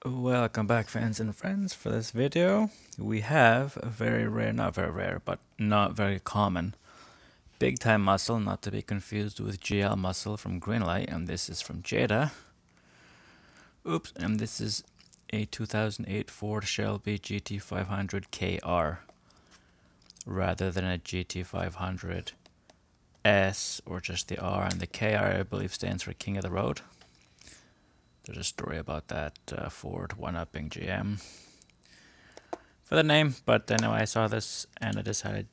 Welcome back, fans and friends. For this video, we have a very rare, not very rare, but not very common big time muscle, not to be confused with GL muscle from Greenlight, and this is from Jada. Oops, and this is a 2008 Ford Shelby GT-500KR rather than a GT500S or just the R, and the KR I believe stands for King of the Road. There's a story about that Ford one-upping GM for the name, but anyway, I saw this and I decided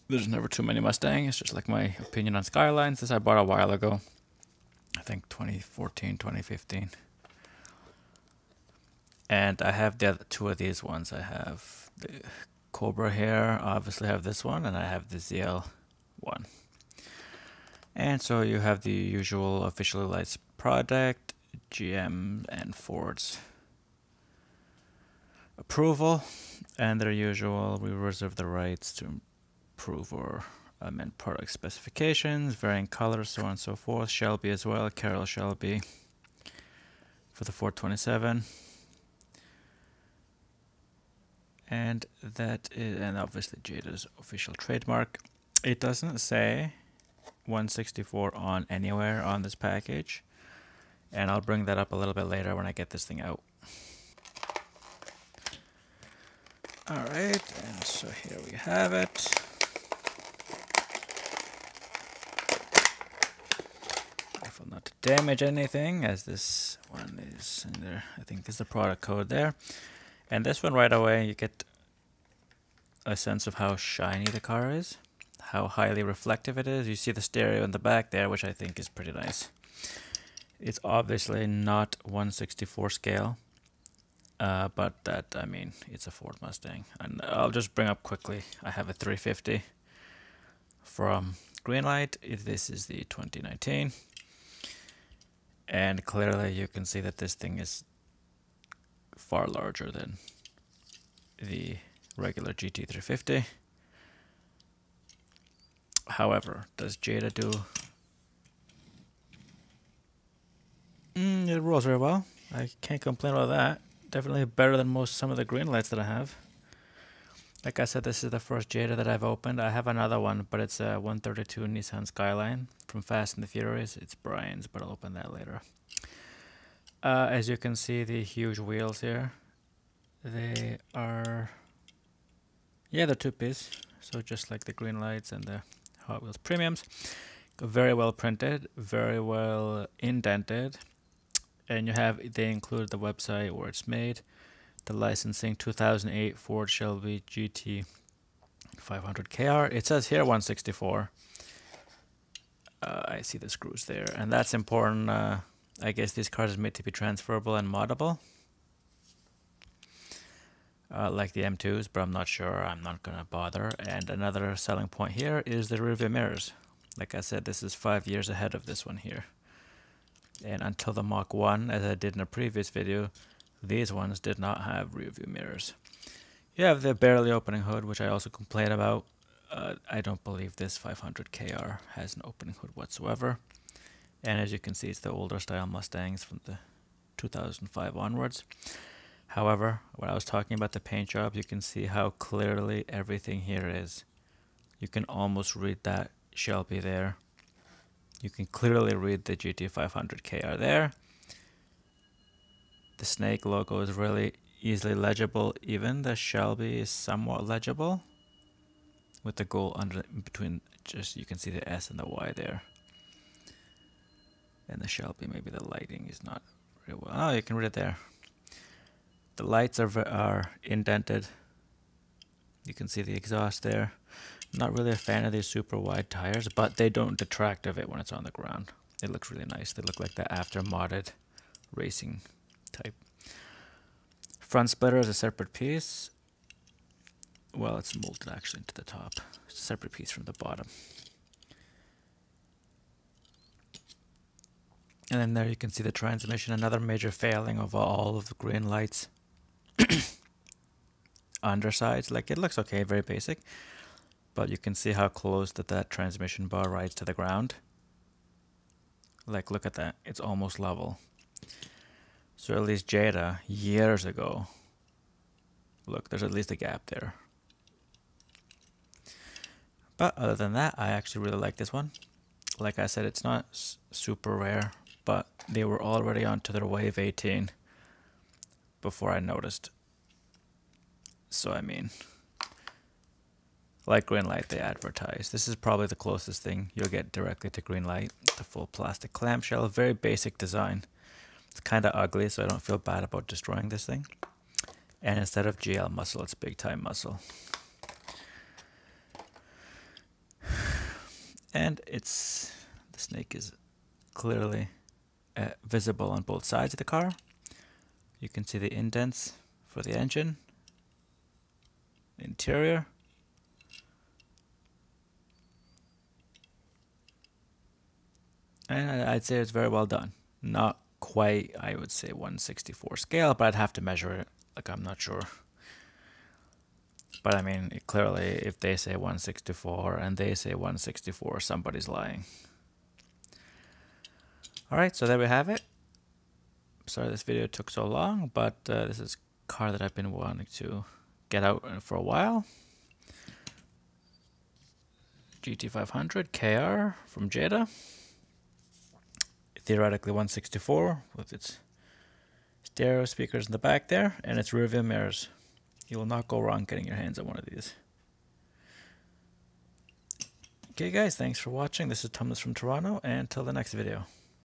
there's never too many Mustangs. It's just like my opinion on Skylines. This I bought a while ago, I think 2014, 2015. And I have the other two of these ones. I have the Cobra here, obviously I have this one, and I have the ZL one. And so you have the usual officially licensed product, GM and Ford's approval, and their usual, we reserve the rights to improve or amend product specifications, varying colors, so on and so forth. Shelby as well, Carroll Shelby for the 427. And that is, and obviously Jada's official trademark. It doesn't say 164 on anywhere on this package, and I'll bring that up a little bit later when I get this thing out. Alright, and so here we have it. Careful not to damage anything, as this one is in there. I think there's the product code there. And this one right away, you get a sense of how shiny the car is, how highly reflective it is. You see the stereo in the back there, which I think is pretty nice. It's obviously not 1/64 scale, but that, I mean, it's a Ford Mustang. And I'll just bring up quickly, I have a 350 from Greenlight. This is the 2019. And clearly you can see that this thing is far larger than the regular GT350. However, does Jada do... it rolls very well. I can't complain about that. Definitely better than some of the Greenlights that I have. Like I said, this is the first Jada that I've opened. I have another one, but it's a 132 Nissan Skyline from Fast and the Furious. It's Brian's, but I'll open that later. As you can see, the huge wheels here, they are, yeah, they're two-piece, so just like the Greenlights and the Hot Wheels Premiums. Very well printed, very well indented, and they include the website where it's made, the licensing, 2008 Ford Shelby GT-500KR. It says here 164. I see the screws there, and that's important. I guess these cars are made to be transferable and moddable, like the M2s, but I'm not sure. I'm not going to bother. And another selling point here is the Rearview Mirrors. Like I said, this is 5 years ahead of this one here. And until the Mach 1, as I did in a previous video, these ones did not have Rearview Mirrors. You have the barely opening hood, which I also complained about. I don't believe this 500KR has an opening hood whatsoever. And as you can see, it's the older style Mustangs from the 2005 onwards. However, when I was talking about the paint job, you can see how clearly everything here is. You can almost read that Shelby there. You can clearly read the GT500KR there. The snake logo is really easily legible. Even the Shelby is somewhat legible, with the gold under in between. Just you can see the S and the Y there. And the Shelby, maybe the lighting is not very well. Oh, you can read it there. The lights are indented. You can see the exhaust there. I'm not really a fan of these super wide tires, but they don't detract of it when it's on the ground. It looks really nice. They look like the after modded racing type. Front splitter is a separate piece. Well, it's molded actually into the top. It's a separate piece from the bottom. And then there you can see the transmission, another major failing of all of the Greenlight's undersides. Like, it looks okay, very basic, but you can see how close that transmission bar rides to the ground. Like, look at that, it's almost level. So at least Jada, years ago. Look, there's at least a gap there. But other than that, I actually really like this one. Like I said, it's not super rare, but they were already onto their wave 18 before I noticed. So I mean, like Greenlight, they advertise. This is probably the closest thing you'll get directly to Greenlight. The full plastic clamshell, very basic design. It's kind of ugly, so I don't feel bad about destroying this thing. And instead of GL muscle, it's big time muscle. And the snake is clearly visible on both sides of the car. You can see the indents for the engine, the interior. And I'd say it's very well done. Not quite, I would say, 1/64 scale, but I'd have to measure it. Like, I'm not sure. But I mean, clearly, if they say 1/64 and they say 1/64, somebody's lying. Alright, so there we have it. Sorry this video took so long, but this is a car that I've been wanting to get out for a while. GT-500KR from Jada. Theoretically 1/64 with its stereo speakers in the back there and its rearview mirrors. You will not go wrong getting your hands on one of these. Okay guys, thanks for watching. This is Thomas from Toronto, and until the next video.